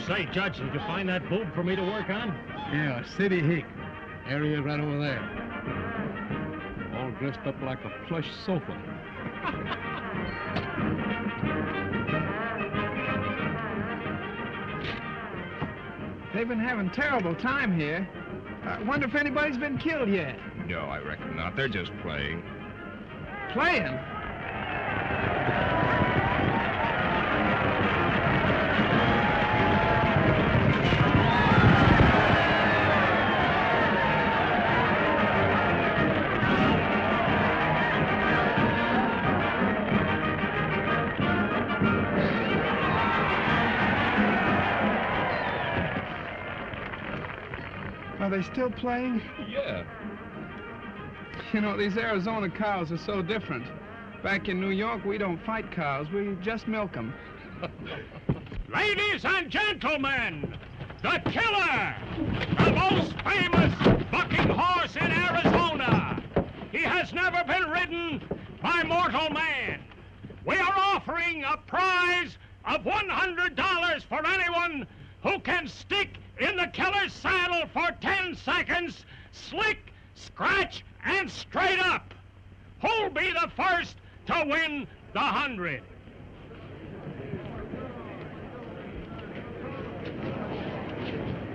Say, Judge, did you find that boob for me to work on? Yeah, City Hick. Area right over there. All dressed up like a plush sofa. They've been having terrible time here. I wonder if anybody's been killed yet. No, I reckon not. They're just playing. Playing? Are they still playing? Yeah. You know, these Arizona cows are so different. Back in New York, we don't fight cows, we just milk them. Ladies and gentlemen, the killer, the most famous bucking horse in Arizona. He has never been ridden by mortal man. We are offering a prize of $100 for anyone who can stick in the killer's saddle for 10 seconds, slick, scratch, and straight up. Who'll be the first to win the 100?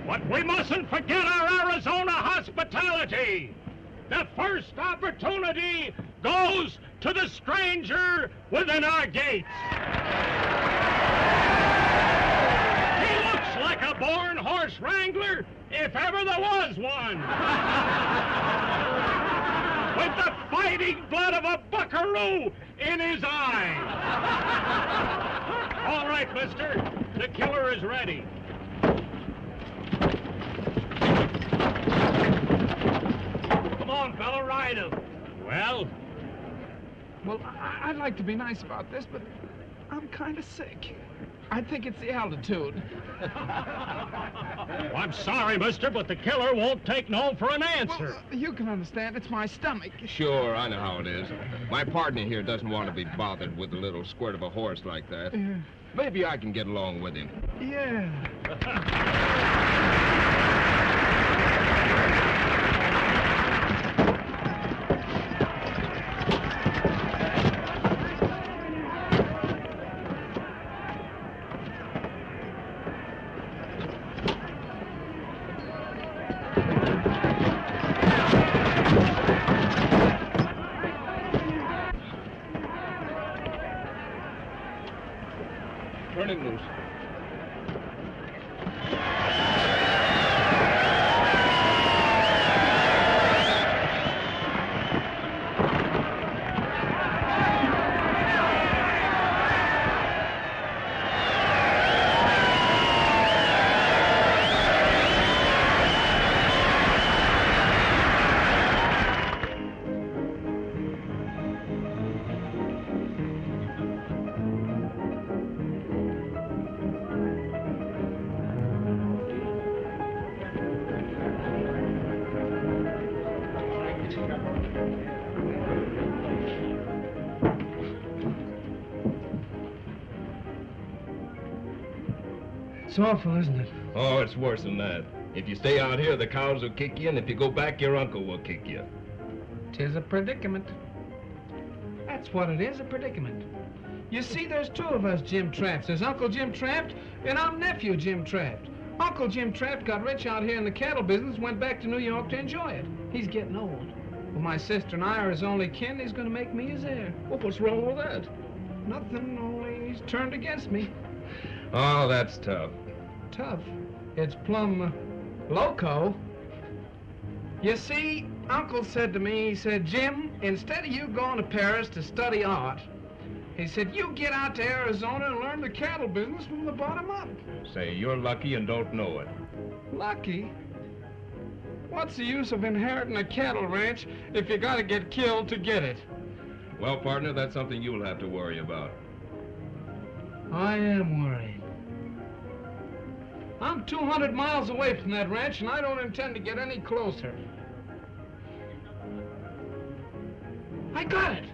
But we mustn't forget our Arizona hospitality. The first opportunity goes to the stranger within our gates. He looks like a born horse wrangler, if ever there was one. With the fighting blood of a buckaroo in his eye. All right, mister, the killer is ready. Come on, fella, ride him. Well? Well, I'd like to be nice about this, but I'm kind of sick. I think it's the altitude. Well, I'm sorry, mister, but the killer won't take no for an answer. Well, you can understand. It's my stomach. Sure, I know how it is. My partner here doesn't want to be bothered with a little squirt of a horse like that. Yeah. Maybe I can get along with him. Yeah. Turn him loose. It's awful, isn't it? Oh, it's worse than that. If you stay out here, the cows will kick you, and if you go back, your uncle will kick you. 'Tis a predicament. That's what it is, a predicament. You see, there's two of us Jim Trafts. There's Uncle Jim Traft, and I'm nephew Jim Traft. Uncle Jim Traft got rich out here in the cattle business, went back to New York to enjoy it. He's getting old. Well, my sister and I are his only kin. He's going to make me his heir. Well, what's wrong with that? Nothing, only he's turned against me. Oh, that's tough. Tough. It's plumb loco. You see, Uncle said to me, he said, Jim, instead of you going to Paris to study art, he said, you get out to Arizona and learn the cattle business from the bottom up. Say, you're lucky and don't know it. Lucky? What's the use of inheriting a cattle ranch if you gotta get killed to get it? Well, partner, that's something you'll have to worry about. I am worried. I'm 200 miles away from that ranch, and I don't intend to get any closer. I got it.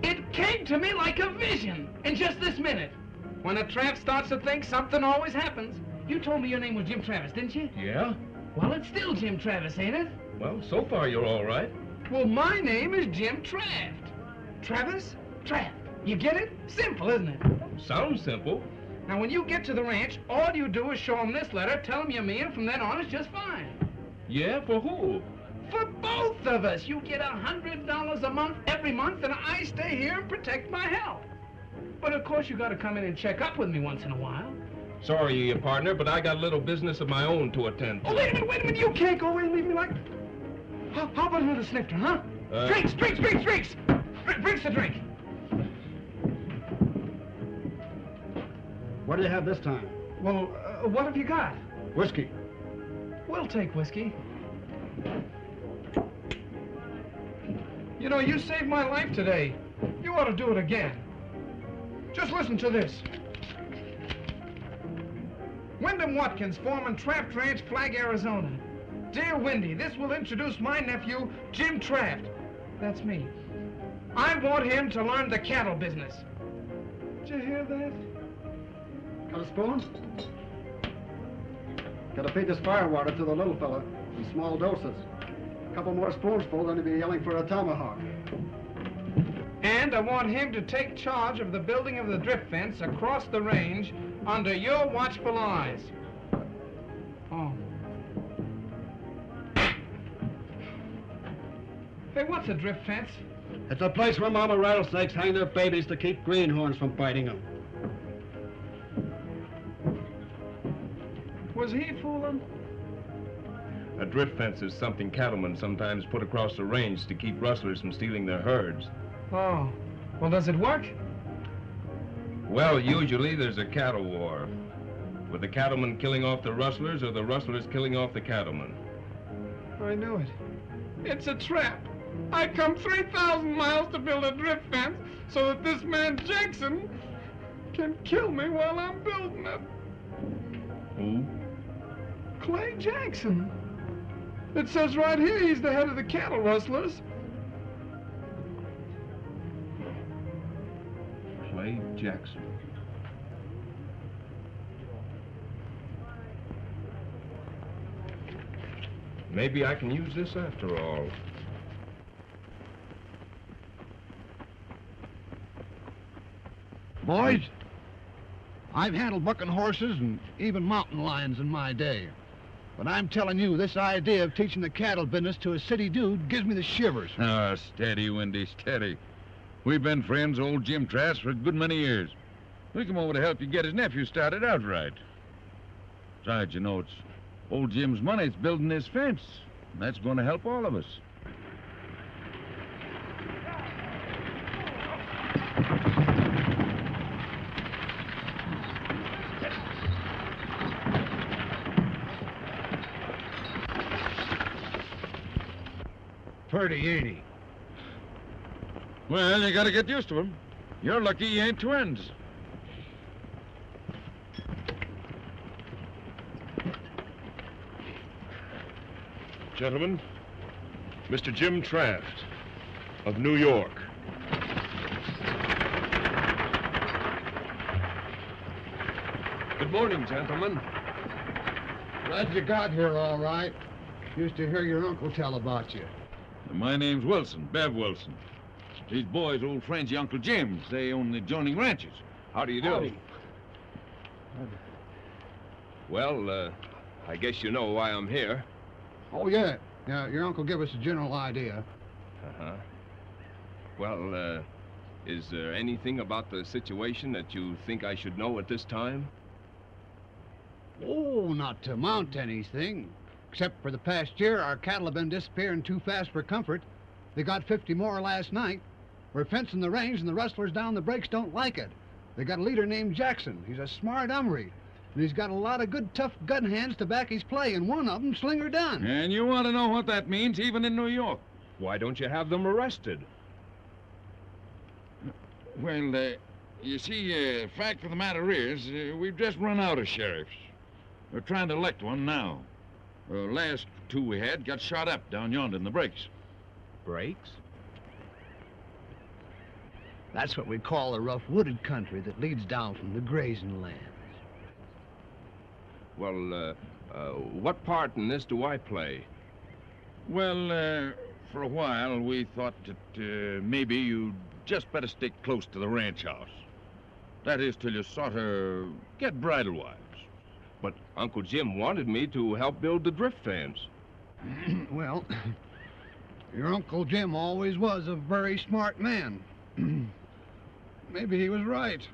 It came to me like a vision in just this minute. When a tramp starts to think, something always happens. You told me your name was Jim Travis, didn't you? Yeah? Well, it's still Jim Travis, ain't it? Well, so far you're all right. Well, my name is Jim Traft. Travis, Traft. You get it? Simple, isn't it? Sounds simple. Now, when you get to the ranch, all you do is show them this letter, tell them you're me, and from then on, it's just fine. Yeah, for who? For both of us. You get $100 a month every month, and I stay here and protect my health. But, of course, you got to come in and check up with me once in a while. Sorry, you partner, but I got a little business of my own to attend to. Oh, wait a minute. You can't go away and leave me like... How about another snifter, huh? Drinks! Drinks to drink. What do you have this time? Well, what have you got? Whiskey. We'll take whiskey. You know, you saved my life today. You ought to do it again. Just listen to this. Wyndham Watkins, foreman, Traft Ranch, Flag, Arizona. Dear Windy, this will introduce my nephew, Jim Traft. That's me. I want him to learn the cattle business. Did you hear that? Got a spoon? Gotta feed this firewater to the little fella in small doses. A couple more spoonsful, then he'll be yelling for a tomahawk. And I want him to take charge of the building of the drift fence across the range under your watchful eyes. Oh. Hey, what's a drift fence? It's a place where mama rattlesnakes hang their babies to keep greenhorns from biting them. Was he fooling? A drift fence is something cattlemen sometimes put across the range to keep rustlers from stealing their herds. Oh. Well, does it work? Well, usually there's a cattle war, with the cattlemen killing off the rustlers or the rustlers killing off the cattlemen. I knew it. It's a trap. I come 3,000 miles to build a drift fence so that this man Jackson can kill me while I'm building it. Who? Clay Jackson. It says right here he's the head of the cattle rustlers. Clay Jackson. Maybe I can use this after all. Boys, I've handled bucking horses and even mountain lions in my day. But I'm telling you, this idea of teaching the cattle business to a city dude gives me the shivers. Oh, steady, Windy, steady. We've been friends, old Jim Trask, for a good many years. We come over to help you get his nephew started out right. Besides, you know, it's old Jim's money that's building this fence. And that's going to help all of us. Purdy, ain't he? Well, you got to get used to him. You're lucky you ain't twins. Gentlemen, Mr. Jim Traft of New York. Good morning, gentlemen. Glad you got here all right. Used to hear your uncle tell about you. My name's Wilson, Bev Wilson. These boys, old friends of Uncle Jim's. They own the adjoining ranches. How do you do? Howdy. Well, I guess you know why I'm here. Oh, yeah. Yeah, your uncle gave us a general idea. Uh-huh. Well, is there anything about the situation that you think I should know at this time? Oh, not to amount to anything. Except for the past year, our cattle have been disappearing too fast for comfort. They got 50 more last night. We're fencing the range, and the rustlers down the breaks don't like it. They got a leader named Jackson. He's a smart umry. And he's got a lot of good, tough gun hands to back his play, and one of them, Slinger Dunn. And you want to know what that means, even in New York? Why don't you have them arrested? Well, you see, fact of the matter is, we've just run out of sheriffs. We're trying to elect one now. Last two we had got shot up down yonder in the breaks. Breaks? That's what we call the rough wooded country that leads down from the grazing lands. Well, what part in this do I play? Well, for a while, we thought that maybe you'd just better stick close to the ranch house. That is, till you sort of get bridle wise. But Uncle Jim wanted me to help build the drift fence. Well, your Uncle Jim always was a very smart man. Maybe he was right.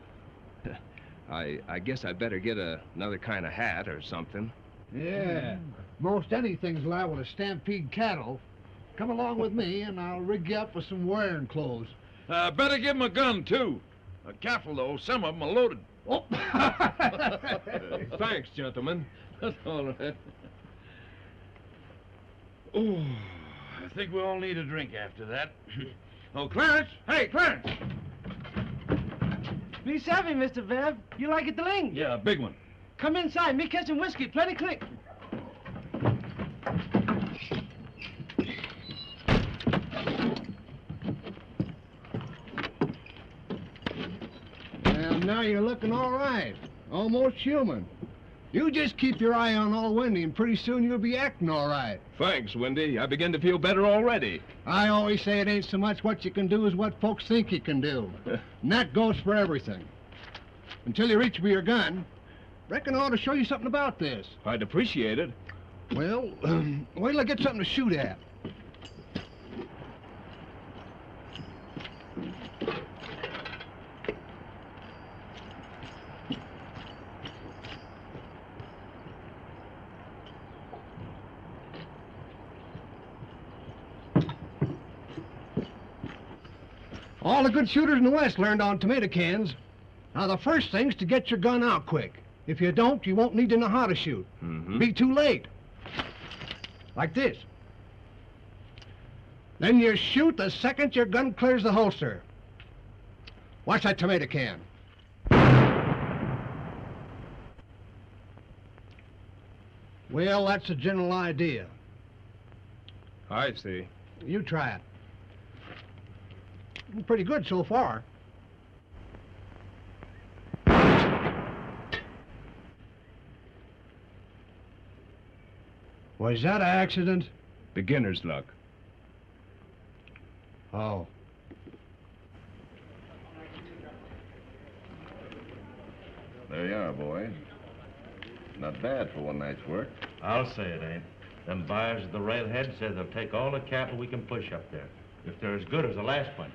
I guess I better get another kind of hat or something. Yeah. Most anything's liable to stampede cattle. Come along with me, and I'll rig you up with some wearing clothes. Better give him a gun, too. Careful, though. Some of them are loaded. Oh! Thanks, gentlemen. That's all right. Oh, I think we all need a drink after that. Oh, Clarence! Hey, Clarence! Be savvy, Mr. Bev. You like it, the ling? Yeah, a big one. Come inside. Me catch some whiskey. Plenty click. And now you're looking all right. Almost human. You just keep your eye on old Wendy, and pretty soon you'll be acting all right. Thanks, Wendy. I begin to feel better already. I always say it ain't so much what you can do as what folks think you can do. And that goes for everything. Until you reach for your gun, reckon I ought to show you something about this. I'd appreciate it. Well, wait till I get something to shoot at. All the good shooters in the West learned on tomato cans. Now, the first thing's to get your gun out quick. If you don't, you won't need to know how to shoot. Mm-hmm. Be too late. Like this. Then you shoot the second your gun clears the holster. Watch that tomato can. Well, that's a general idea. I see. You try it. Pretty good so far. Was that an accident? Beginner's luck. Oh. There you are, boys. Not bad for one night's work. I'll say it ain't. Them buyers at the railhead said they'll take all the cattle we can push up there, if they're as good as the last bunch.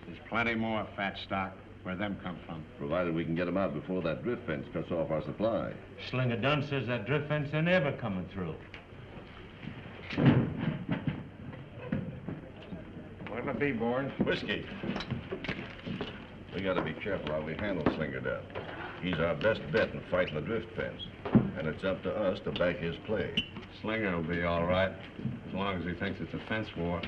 There's plenty more fat stock. Where them come from? Provided we can get them out before that drift fence cuts off our supply. Slinger Dunn says that drift fence ain't ever coming through. What'll it be, boys? Whiskey. We gotta be careful how we handle Slinger Dunn. He's our best bet in fighting the drift fence. And it's up to us to back his play. Slinger will be all right, as long as he thinks it's a fence war.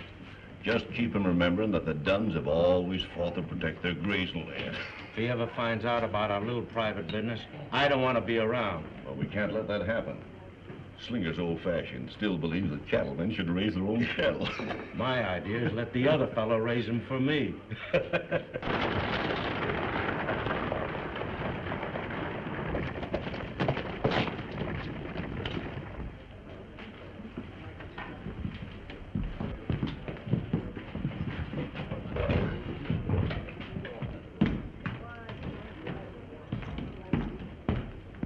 Just keep him remembering that the Dunns have always fought to protect their grazing land. If he ever finds out about our little private business, I don't want to be around. Well, we can't let that happen. Slinger's old-fashioned, still believes that cattlemen should raise their own cattle. My idea is let the other fellow raise them for me.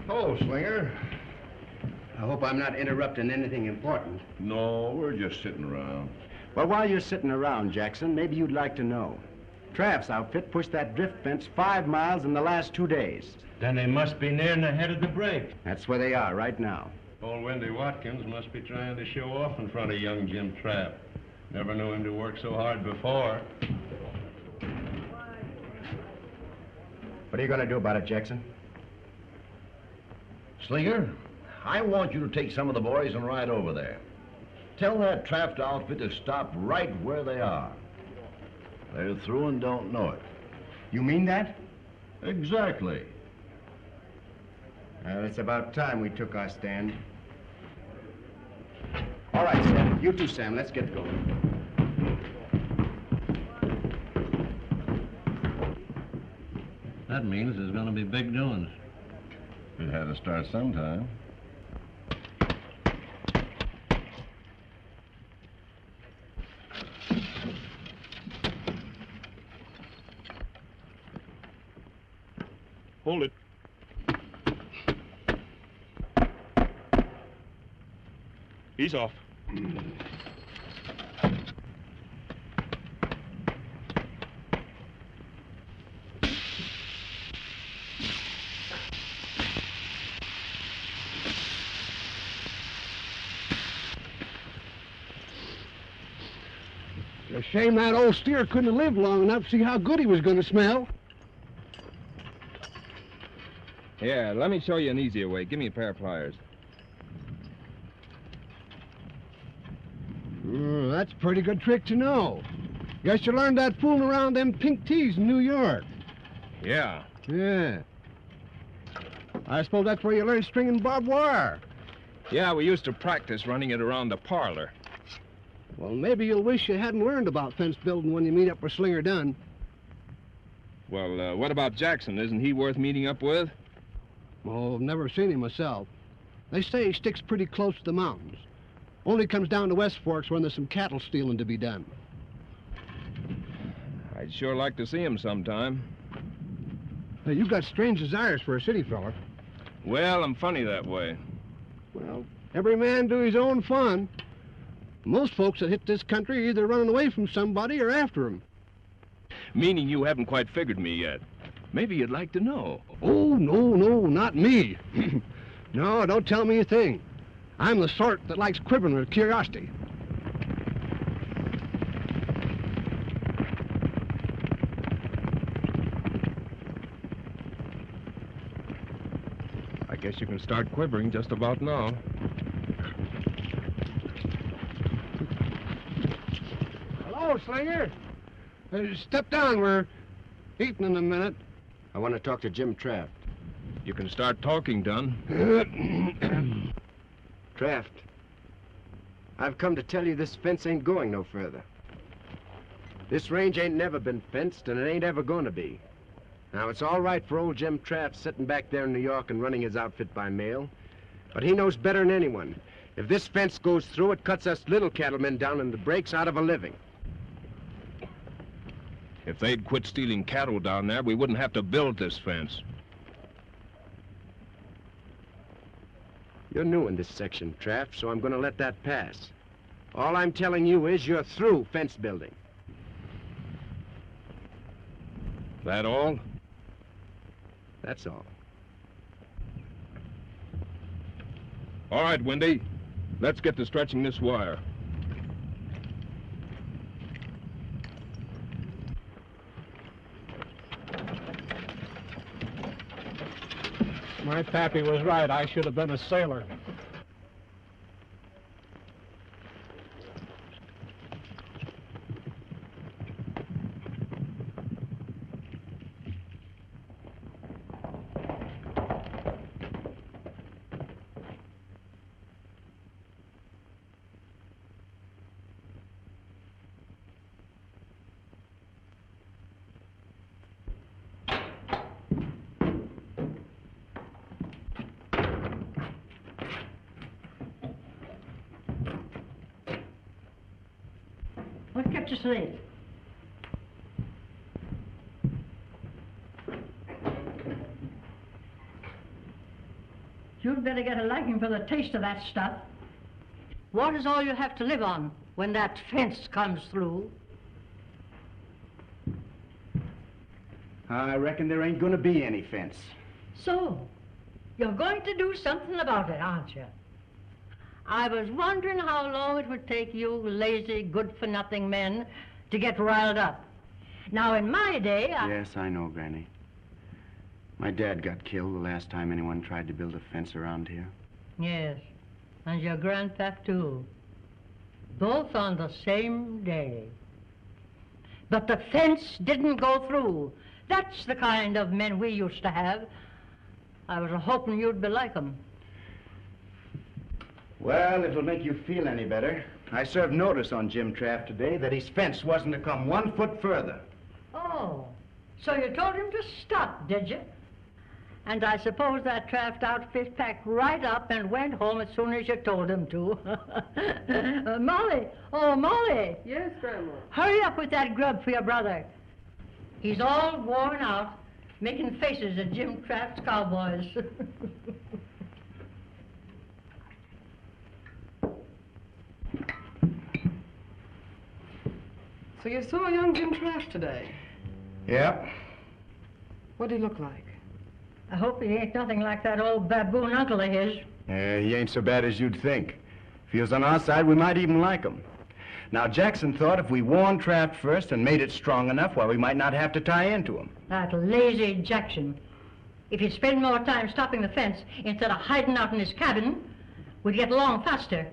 Oh, Slinger. I hope I'm not interrupting anything important. No, we're just sitting around. Well, while you're sitting around, Jackson, maybe you'd like to know. Traft's outfit pushed that drift fence 5 miles in the last 2 days. Then they must be nearing the head of the break. That's where they are right now. Old Wendy Watkins must be trying to show off in front of young Jim Traft. Never knew him to work so hard before. What are you going to do about it, Jackson? Slinger, I want you to take some of the boys and ride over there. Tell that Traft outfit to stop right where they are. They're through and don't know it. You mean that? Exactly. Well, it's about time we took our stand. All right, Sam. You too, Sam. Let's get going. That means there's going to be big doings. It had to start sometime. Hold it. Ease off. A shame that old steer couldn't have lived long enough to see how good he was going to smell. Yeah, let me show you an easier way. Give me a pair of pliers. That's a pretty good trick to know. Guess you learned that fooling around them pink tees in New York. Yeah. Yeah. I suppose that's where you learned stringing barbed wire. Yeah, we used to practice running it around the parlor. Well, maybe you'll wish you hadn't learned about fence building when you meet up with Slinger Dunn. Well, what about Jackson? Isn't he worth meeting up with? Oh, I've never seen him myself. They say he sticks pretty close to the mountains. Only comes down to West Forks when there's some cattle stealing to be done. I'd sure like to see him sometime. Hey, you've got strange desires for a city fella. Well, I'm funny that way. Well, every man do his own fun. Most folks that hit this country are either running away from somebody or after him. Meaning you haven't quite figured me yet. Maybe you'd like to know. Oh, no, not me. No, don't tell me a thing. I'm the sort that likes quivering with curiosity. I guess you can start quivering just about now. Hello, Slinger. Step down. We're eating in a minute. I want to talk to Jim Traft. You can start talking, Dunn. Traft, I've come to tell you this fence ain't going no further. This range ain't never been fenced, and it ain't ever going to be. Now, it's all right for old Jim Traft sitting back there in New York and running his outfit by mail, but he knows better than anyone. If this fence goes through, it cuts us little cattlemen down in the breaks out of a living. If they'd quit stealing cattle down there, we wouldn't have to build this fence. You're new in this section, Traft, so I'm going to let that pass. All I'm telling you is you're through fence building. That all? That's all. All right, Wendy. Let's get to stretching this wire. My pappy was right. I should have been a sailor. What kept you so late? You'd better get a liking for the taste of that stuff. What is all you have to live on when that fence comes through? I reckon there ain't gonna be any fence. So, you're going to do something about it, aren't you? I was wondering how long it would take you lazy, good-for-nothing men to get riled up. Now, in my day, Yes, I know, Granny. My dad got killed the last time anyone tried to build a fence around here. Yes, and your grandpap, too. Both on the same day. But the fence didn't go through. That's the kind of men we used to have. I was hoping you'd be like them. Well, it'll make you feel any better. I served notice on Jim Traft today that his fence wasn't to come 1 foot further. Oh, so you told him to stop, did you? And I suppose that Traft outfit packed right up and went home as soon as you told him to. Molly! Oh, Molly! Yes, Grandma? Hurry up with that grub for your brother. He's all worn out, making faces at Jim Traft's cowboys. So you saw young Jim Traft today? Yep. What did he look like? I hope he ain't nothing like that old baboon uncle of his. He ain't so bad as you'd think. If he was on our side, we might even like him. Now, Jackson thought if we warned Traft first and made it strong enough, well, we might not have to tie into him. That lazy Jackson. If he'd spend more time stopping the fence instead of hiding out in his cabin, we'd get along faster.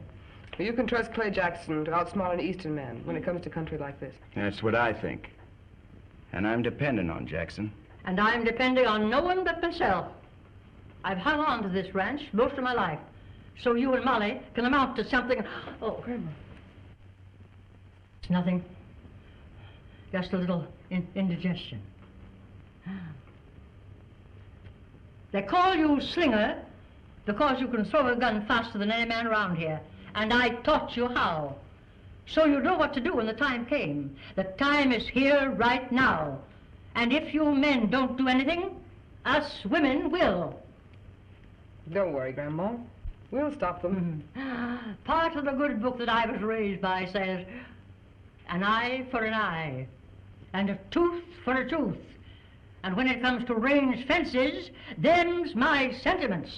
Well, you can trust Clay Jackson to outsmart an Eastern man when it comes to country like this. That's what I think. And I'm dependent on Jackson. And I'm depending on no one but myself. I've hung on to this ranch most of my life, so you and Molly can amount to something. Oh, Grandma. It's nothing. Just a little indigestion. They call you Slinger because you can throw a gun faster than any man around here. And I taught you how. So you know what to do when the time came. The time is here right now. And if you men don't do anything, us women will. Don't worry, Grandma. We'll stop them. Part of the good book that I was raised by says, an eye for an eye, and a tooth for a tooth. And when it comes to range fences, them's my sentiments.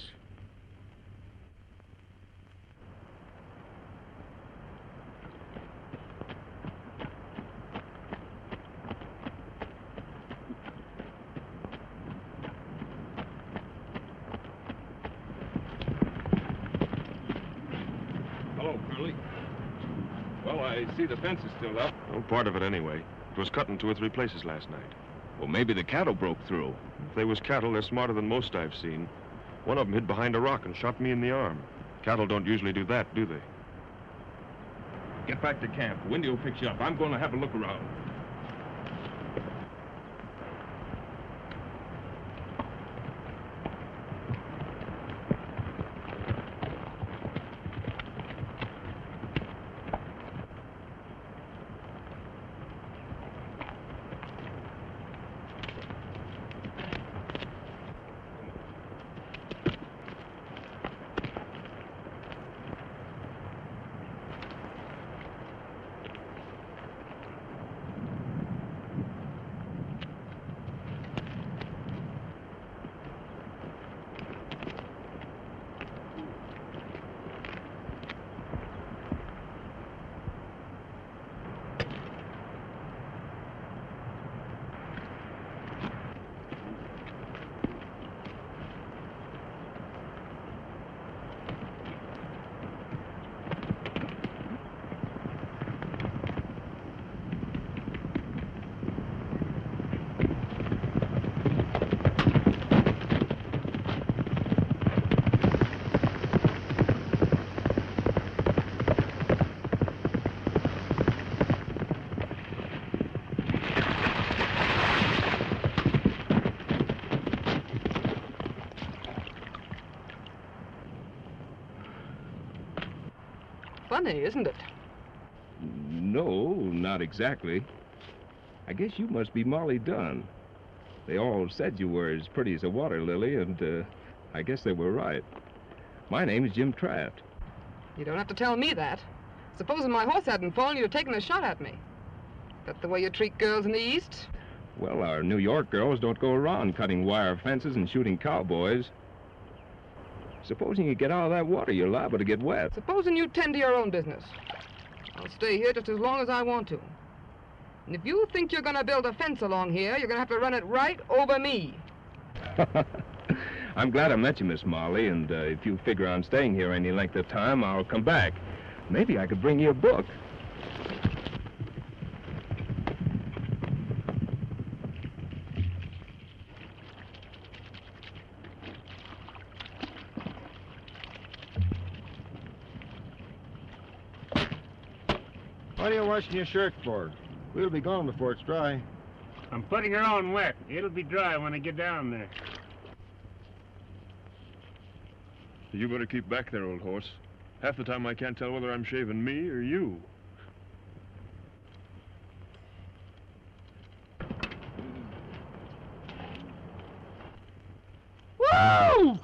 Hello, Curley. Well, I see the fence is still up. Well, part of it anyway. It was cut in 2 or 3 places last night. Well, maybe the cattle broke through. If they was cattle, they're smarter than most I've seen. One of them hid behind a rock and shot me in the arm. Cattle don't usually do that, do they? Get back to camp. Windy will pick you up. I'm going to have a look around. Funny, isn't it? no, not exactly. I guess you must be Molly Dunn. They all said you were as pretty as a water lily, and I guess they were right. My name is Jim Traft. You don't have to tell me that. Supposing my horse hadn't fallen, you'd have taken a shot at me. That the way you treat girls in the East? Well, our New York girls don't go around cutting wire fences and shooting cowboys. Supposing you get out of that water, you're liable to get wet. Supposing you tend to your own business. I'll stay here just as long as I want to. And if you think you're going to build a fence along here, you're going to have to run it right over me. I'm glad I met you, Miss Molly, and if you figure on staying here any length of time, I'll come back. Maybe I could bring you a book. What are you washing your shirt for? We'll be gone before it's dry. I'm putting her on wet. It'll be dry when I get down there. You better keep back there, old horse. Half the time I can't tell whether I'm shaving me or you. Whoa!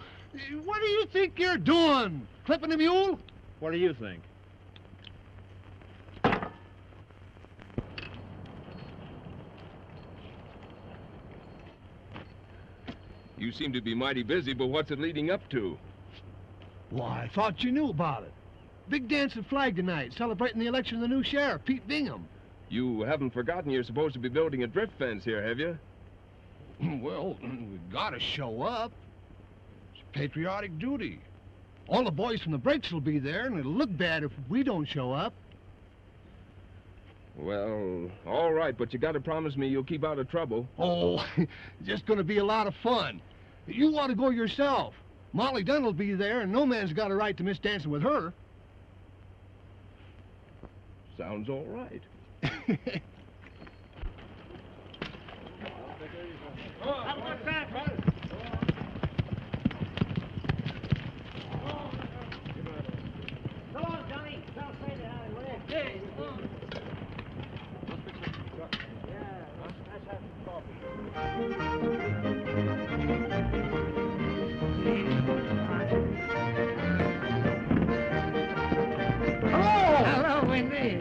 What do you think you're doing? Clipping a mule? What do you think? You seem to be mighty busy, but what's it leading up to? Why, I thought you knew about it. Big dance at Flag tonight, celebrating the election of the new sheriff, Pete Bingham. You haven't forgotten you're supposed to be building a drift fence here, have you? Well, we gotta show up. It's patriotic duty. All the boys from the breaks will be there, and it'll look bad if we don't show up. Well, all right, but you gotta promise me you'll keep out of trouble. Oh, just gonna be a lot of fun. You want to go yourself. Molly Dunn will be there, and no man's got a right to miss dancing with her. Sounds all right. Come on, Johnny. Don't say that, will you? Hey, Hello, Wendy.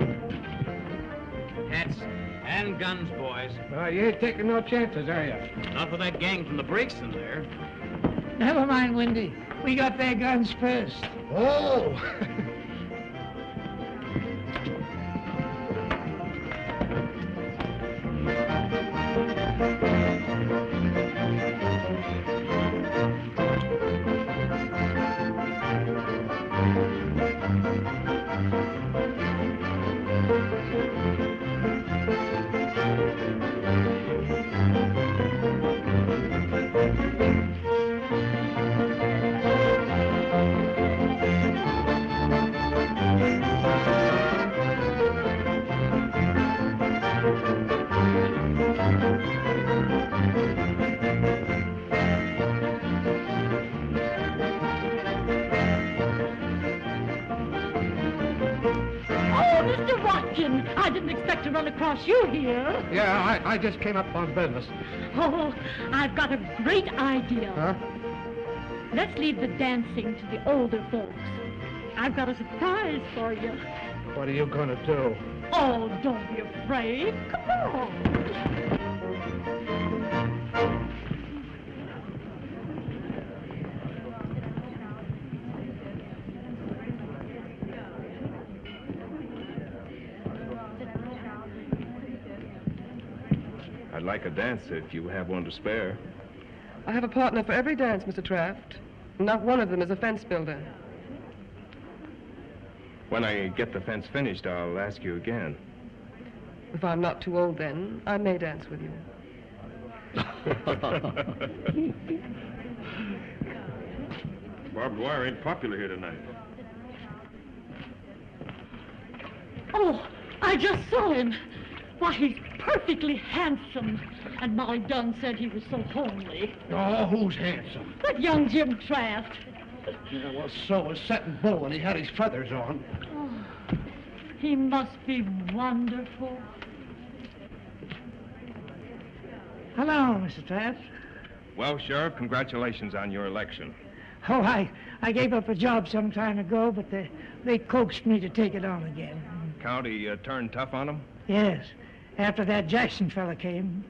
Hats and guns, boys. You ain't taking no chances, are you? Not with that gang from the breaks in there. Never mind, Wendy. We got their guns first. Oh! I didn't expect to run across you here. Yeah, I just came up on business. Oh, I've got a great idea. Huh? Let's leave the dancing to the older folks. I've got a surprise for you. What are you going to do? Oh, don't be afraid. Come on. I'd like a dance if you have one to spare. I have a partner for every dance, Mr. Traft. Not one of them is a fence builder. When I get the fence finished, I'll ask you again. If I'm not too old then, I may dance with you. Barbed wire ain't popular here tonight. Oh, I just saw him. Why, he's perfectly handsome. And Molly Dunn said he was so homely. Oh, who's handsome? That young Jim Traft. Yeah, well, so was Setting Bull when he had his feathers on. Oh. He must be wonderful. Hello, Mr. Traft. Well, Sheriff, congratulations on your election. Oh, I gave up a job some time ago, but they coaxed me to take it on again. County turned tough on him? Yes, after that Jackson fella came.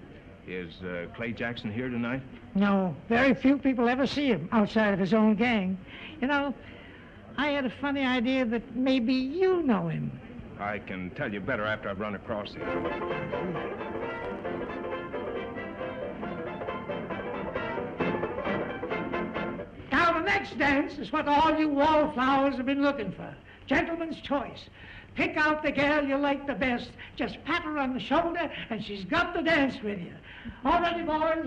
Is Clay Jackson here tonight? No, very few people ever see him outside of his own gang. You know, I had a funny idea that maybe you know him. I can tell you better after I've run across him. Now, the next dance is what all you wallflowers have been looking for. Gentleman's choice. Pick out the girl you like the best. Just pat her on the shoulder, and she's got to dance with you. All ready, boys?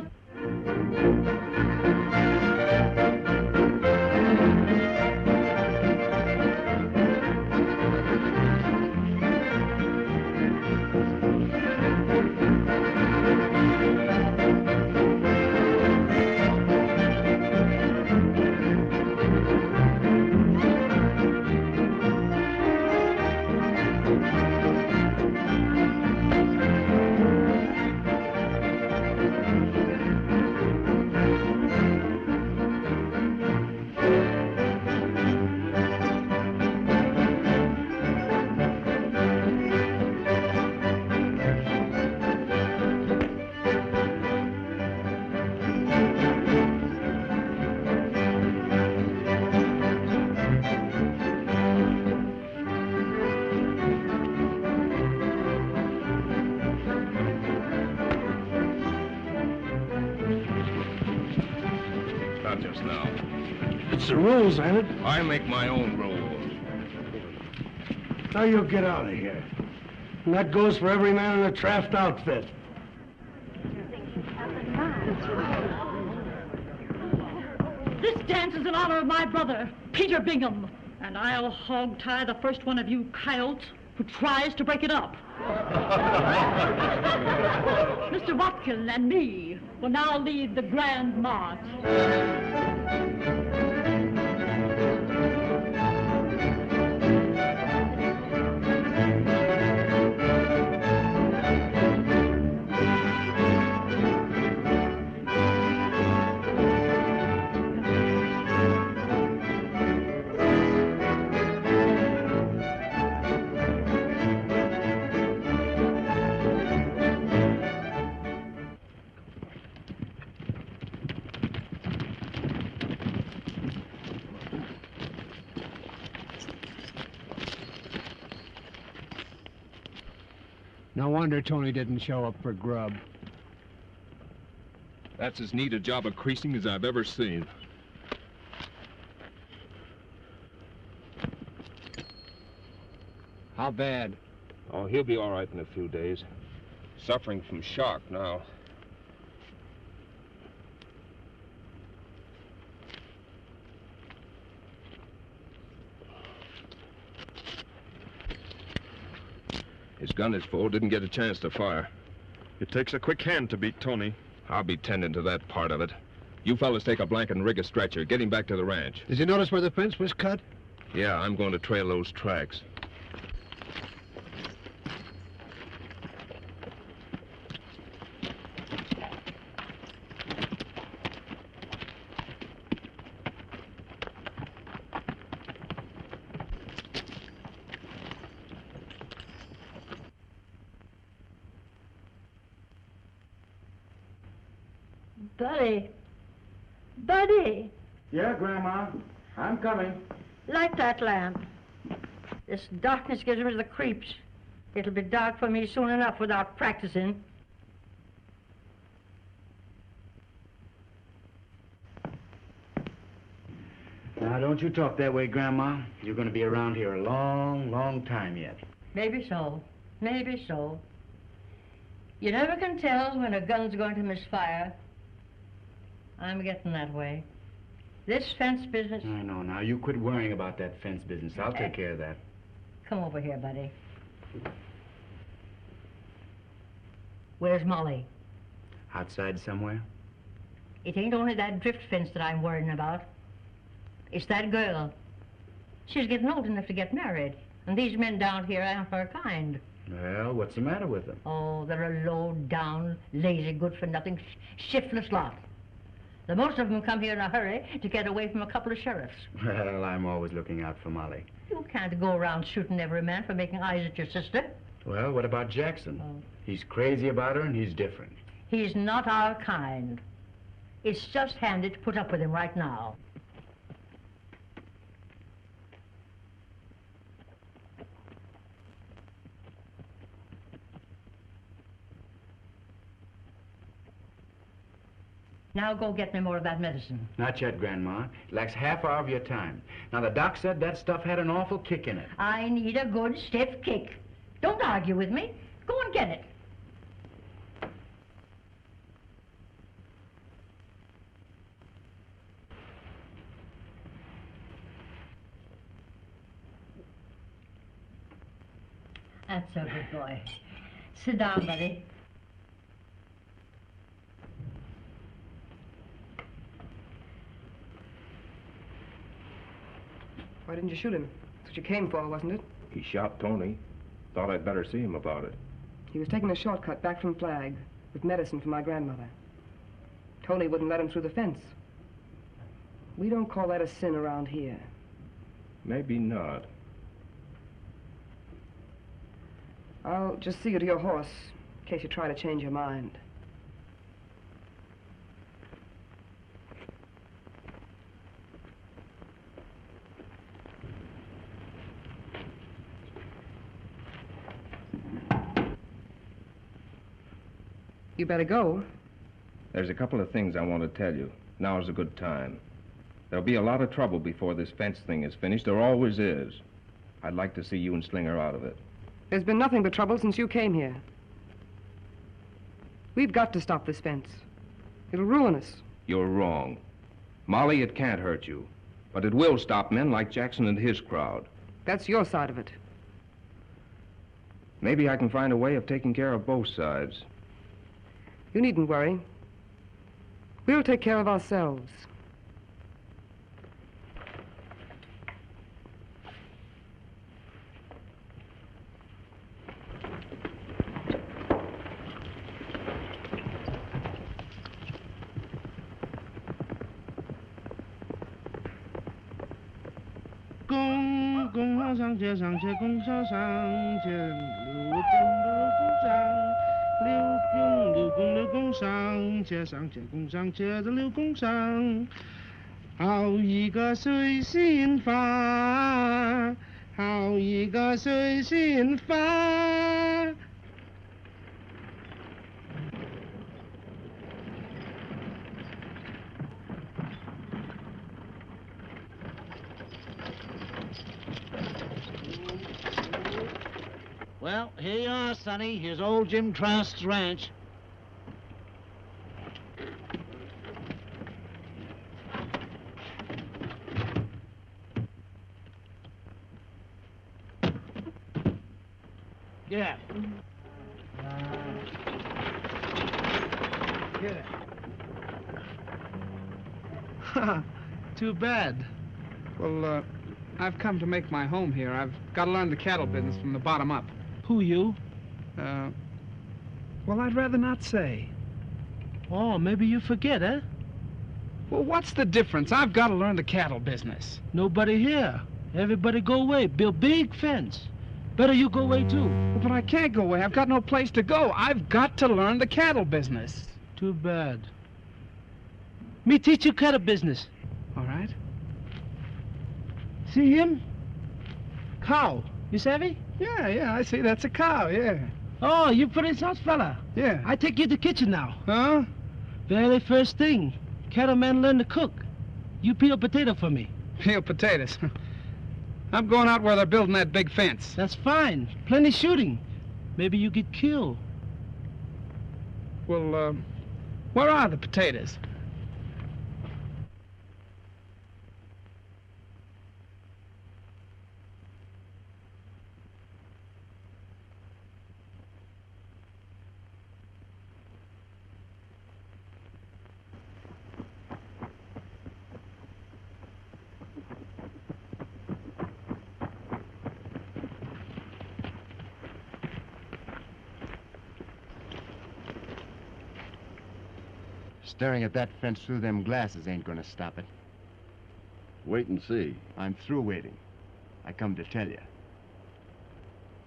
Just now. It's the rules, ain't it? I make my own rules. Now you get out of here. And that goes for every man in the Traft outfit. This dance is in honor of my brother, Peter Bingham, and I'll hog-tie the first one of you coyotes who tries to break it up. Mr. Watkin and me will now lead the grand march. No wonder Tony didn't show up for grub. That's as neat a job of creasing as I've ever seen. How bad? Oh, he'll be all right in a few days. Suffering from shock now. His gun is full, didn't get a chance to fire. It takes a quick hand to beat Tony. I'll be tending to that part of it. You fellas take a blanket and rig a stretcher. Get him back to the ranch. Did you notice where the fence was cut? Yeah, I'm going to trail those tracks. Buddy. Buddy. Yeah, Grandma. I'm coming. Light that lamp. This darkness gives me the creeps. It'll be dark for me soon enough without practicing. Now, don't you talk that way, Grandma. You're going to be around here a long, long time yet. Maybe so. Maybe so. You never can tell when a gun's going to misfire. I'm getting that way. This fence business... I know. Now, you quit worrying about that fence business. I'll take care of that. Come over here, buddy. Where's Molly? Outside somewhere? It ain't only that drift fence that I'm worrying about. It's that girl. She's getting old enough to get married. And these men down here aren't our kind. Well, what's the matter with them? Oh, they're a low-down, lazy, good-for-nothing, shiftless lot. The most of them come here in a hurry to get away from a couple of sheriffs. Well, I'm always looking out for Molly. You can't go around shooting every man for making eyes at your sister. Well, what about Jackson? He's crazy about her and he's different. He's not our kind. It's just handy to put up with him right now. Now go get me more of that medicine. Not yet, Grandma. It lacks half hour of your time. Now, the doc said that stuff had an awful kick in it. I need a good, stiff kick. Don't argue with me. Go and get it. That's a good boy. Sit down, buddy. Why didn't you shoot him? That's what you came for, wasn't it? He shot Tony. Thought I'd better see him about it. He was taking a shortcut back from Flag with medicine for my grandmother. Tony wouldn't let him through the fence. We don't call that a sin around here. Maybe not. I'll just see you to your horse, in case you try to change your mind. You better go. There's a couple of things I want to tell you. Now's a good time. There'll be a lot of trouble before this fence thing is finished. There always is. I'd like to see you and Slinger out of it. There's been nothing but trouble since you came here. We've got to stop this fence. It'll ruin us. You're wrong. Molly, it can't hurt you. But it will stop men like Jackson and his crowd. That's your side of it. Maybe I can find a way of taking care of both sides. You needn't worry. We'll take care of ourselves. Well, here you are, Sonny. Here's old Jim Traft's ranch. Yeah. Yeah. Too bad. Well, I've come to make my home here. I've got to learn the cattle business from the bottom up. Who you? Well, I'd rather not say. Oh, maybe you forget, eh? Well, what's the difference? I've got to learn the cattle business. Nobody here. Everybody go away. Build big fence. Better you go away, too. But I can't go away. I've got no place to go. I've got to learn the cattle business. Too bad. Me teach you cattle business. All right. See him? Cow. You savvy? Yeah, I see. That's a cow, yeah. Oh, you Prentiss house fella. Yeah. I take you to the kitchen now. Huh? Very first thing. Cattleman learn to cook. You peel potato for me. Peel potatoes? I'm going out where they're building that big fence. That's fine. Plenty shooting. Maybe you get killed. Well, where are the potatoes? Staring at that fence through them glasses ain't gonna stop it. Wait and see. I'm through waiting. I come to tell you.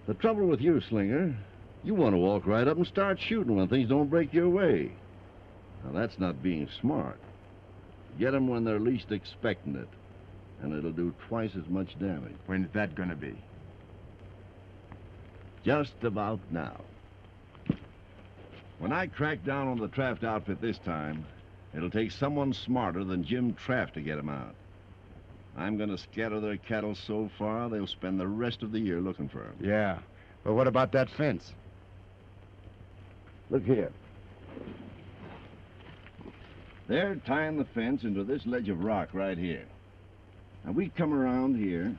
The trouble with you, Slinger, you want to walk right up and start shooting when things don't break your way. Now, that's not being smart. Get them when they're least expecting it, and it'll do twice as much damage. When's that gonna be? Just about now. When I crack down on the Traft outfit this time, it'll take someone smarter than Jim Traft to get them out. I'm gonna scatter their cattle so far, they'll spend the rest of the year looking for them. Yeah, but what about that fence? Look here. They're tying the fence into this ledge of rock right here. Now, we come around here.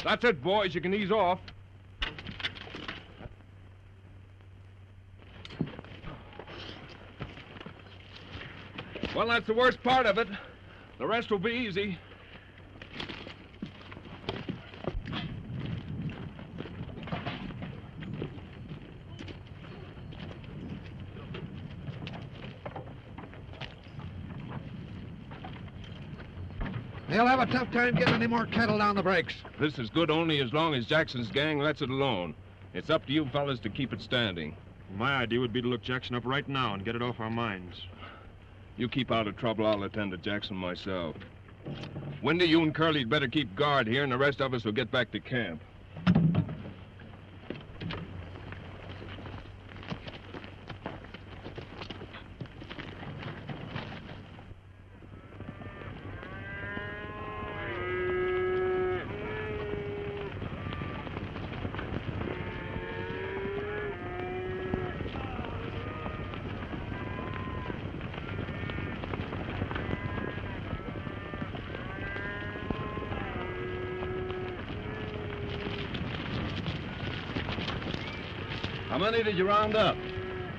That's it, boys. You can ease off. Well, that's the worst part of it. The rest will be easy. They'll have a tough time getting any more cattle down the breaks. This is good only as long as Jackson's gang lets it alone. It's up to you fellas to keep it standing. My idea would be to look Jackson up right now and get it off our minds. You keep out of trouble, I'll attend to Jackson myself. Wendy, you and Curley'd better keep guard here, and the rest of us will get back to camp. How many did you round up?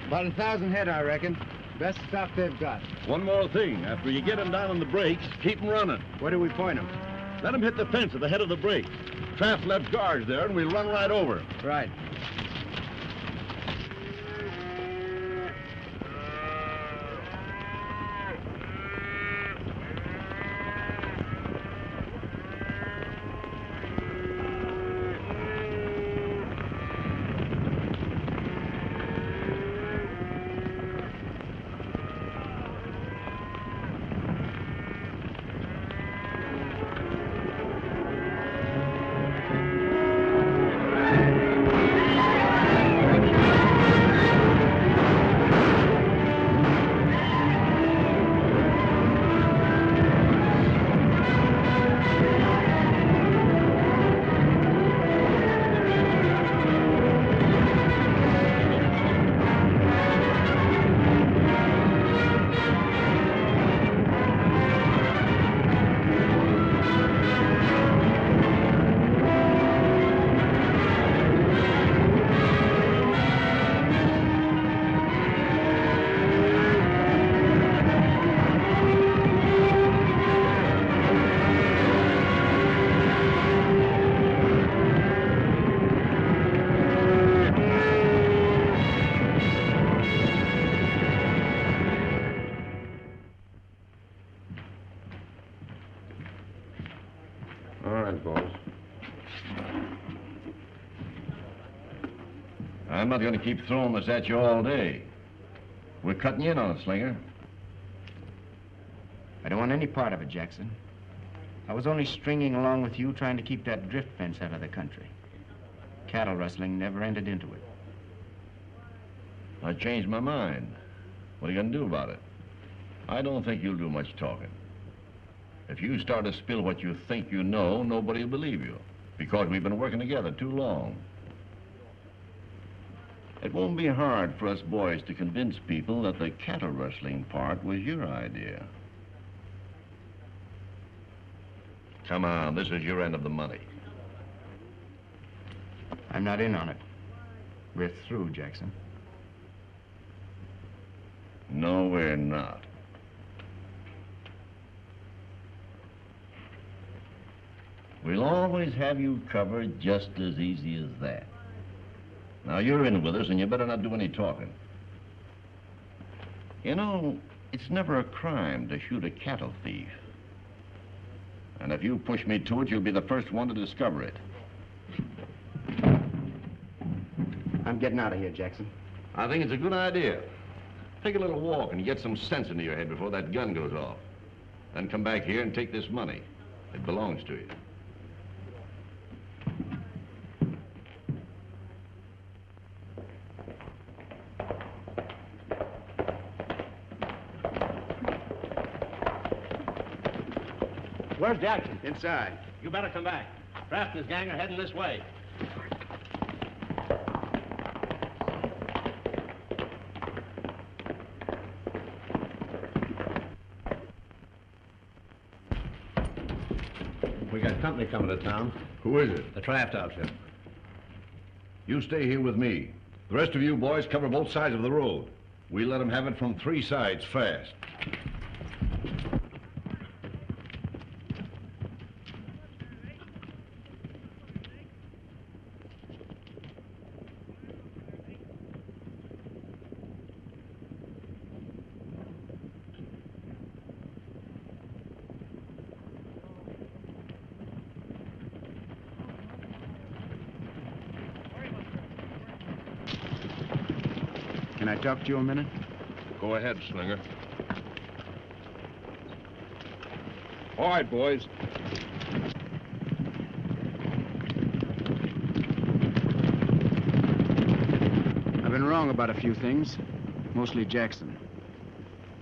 About 1,000 head, I reckon. Best stuff they've got. One more thing. After you get them down on the breaks, keep them running. Where do we point them? Let them hit the fence at the head of the break. Traft left guards there, and we'll run right over. Right. I'm not going to keep throwing this at you all day. We're cutting you in on it, Slinger. I don't want any part of it, Jackson. I was only stringing along with you, trying to keep that drift fence out of the country. Cattle rustling never entered into it. I changed my mind. What are you going to do about it? I don't think you'll do much talking. If you start to spill what you think you know, nobody will believe you, because we've been working together too long. It won't be hard for us boys to convince people that the cattle rustling part was your idea. Come on, this is your end of the money. I'm not in on it. We're through, Jackson. No, we're not. We'll always have you covered just as easy as that. Now, you're in with us, and you better not do any talking. You know, it's never a crime to shoot a cattle thief. And if you push me to it, you'll be the first one to discover it. I'm getting out of here, Jackson. I think it's a good idea. Take a little walk and get some sense into your head before that gun goes off. Then come back here and take this money. It belongs to you. Where's Jackson? Inside. You better come back. Traft and his gang are heading this way. We got company coming to town. Who is it? The Traft outfit. You stay here with me. The rest of you boys cover both sides of the road. We let them have it from 3 sides fast. Can I talk to you a minute? Go ahead, Slinger. All right, boys. I've been wrong about a few things, mostly Jackson.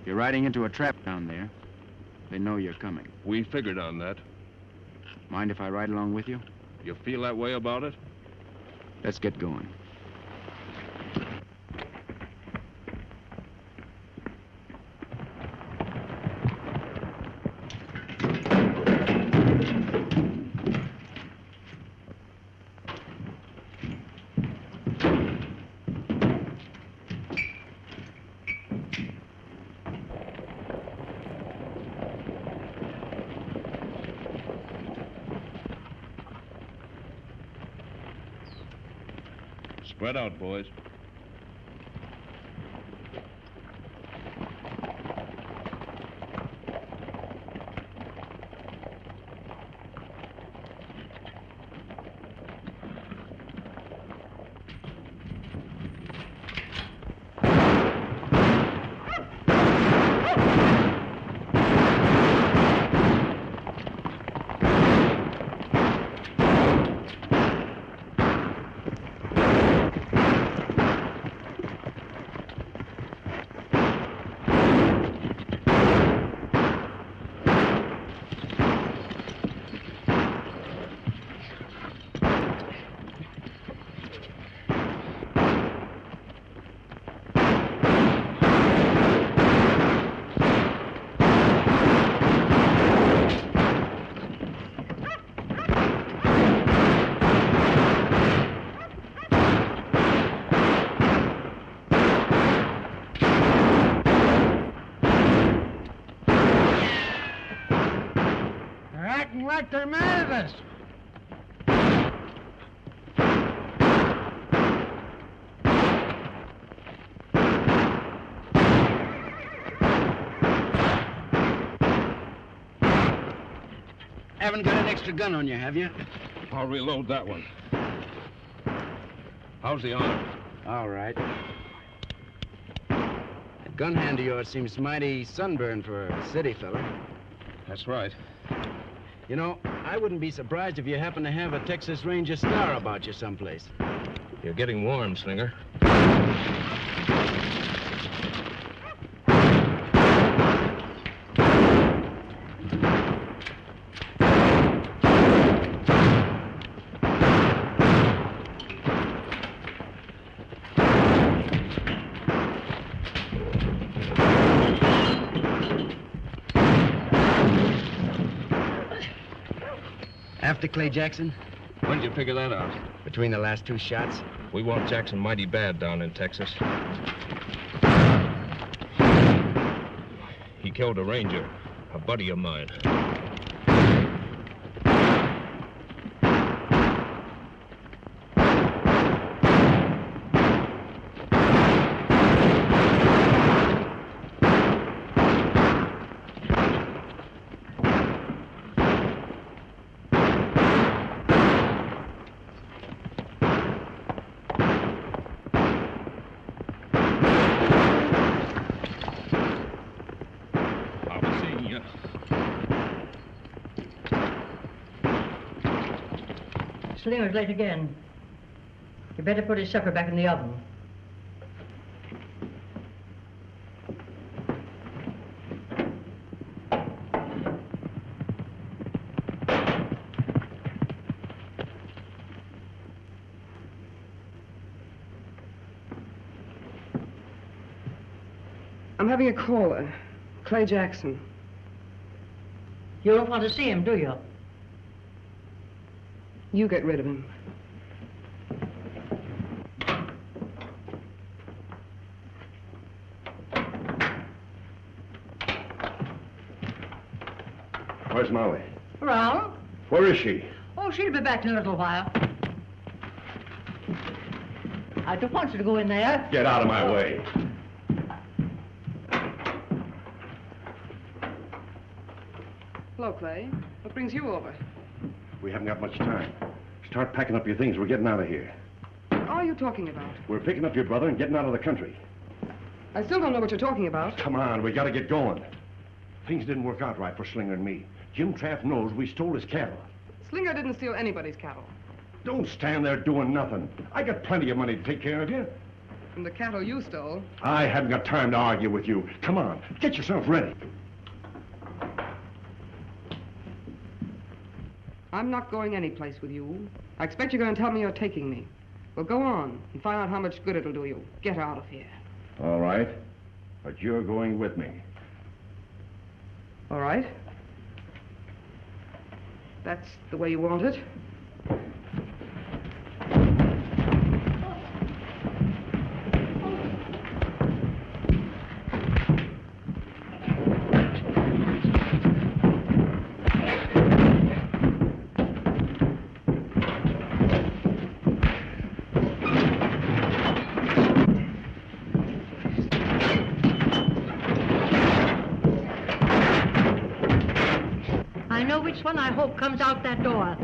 You're riding into a trap down there. They know you're coming. We figured on that. Mind if I ride along with you? You feel that way about it? Let's get going. Spread out, boys. Like they're mad at us. Haven't got an extra gun on you, have you? I'll reload that one. How's the arm? All right. That gun hand of yours seems mighty sunburned for a city fella. That's right. You know, I wouldn't be surprised if you happen to have a Texas Ranger star about you someplace. You're getting warm, Slinger. After Clay Jackson? When'd you figure that out? Between the last 2 shots. We want Jackson mighty bad down in Texas. He killed a ranger, a buddy of mine. Slinger's late again. You better put his supper back in the oven. I'm having a caller, Clay Jackson. You don't want to see him, do you? You get rid of him. Where's Molly? Around? Where is she? Oh, she'll be back in a little while. I don't want you to go in there. Get out of my way. Hello, Clay. What brings you over? We haven't got much time. Start packing up your things. We're getting out of here. What are you talking about? We're picking up your brother and getting out of the country. I still don't know what you're talking about. Come on, we gotta get going. Things didn't work out right for Slinger and me. Jim Traft knows we stole his cattle. Slinger didn't steal anybody's cattle. Don't stand there doing nothing. I got plenty of money to take care of you. From the cattle you stole. I haven't got time to argue with you. Come on, get yourself ready. I'm not going anyplace with you. I expect you're going to tell me you're taking me. Well, go on and find out how much good it'll do you. Get out of here. All right, but you're going with me. All right. That's the way you want it. Which one I hope comes out that door.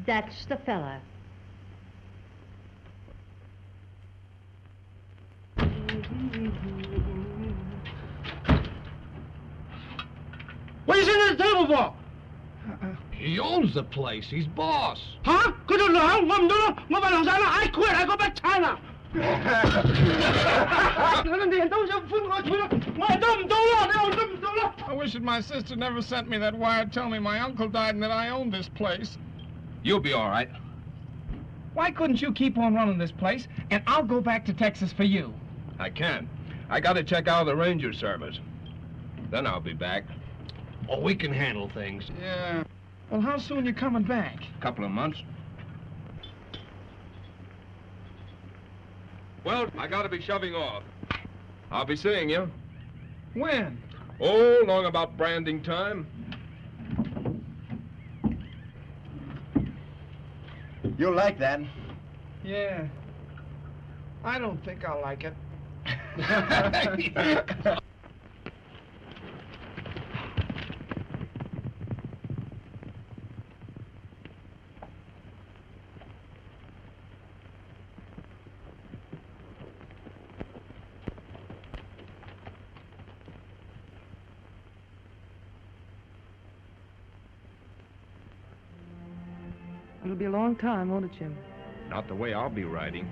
That's the fella. What are you sitting at the table for? He owns the place. He's boss. Huh? I quit. I go back to China. I wish that my sister never sent me that wire telling me my uncle died and that I owned this place. You'll be all right. Why couldn't you keep on running this place, and I'll go back to Texas for you? I can't. I gotta check out the ranger service. Then I'll be back. Oh, we can handle things. Yeah. Well, how soon you coming back? A couple of months. Well, I gotta be shoving off. I'll be seeing you. When? Oh, long about branding time. You'll like that. Yeah. I don't think I'll like it. It'll be a long time, won't it, Jim? Not the way I'll be riding.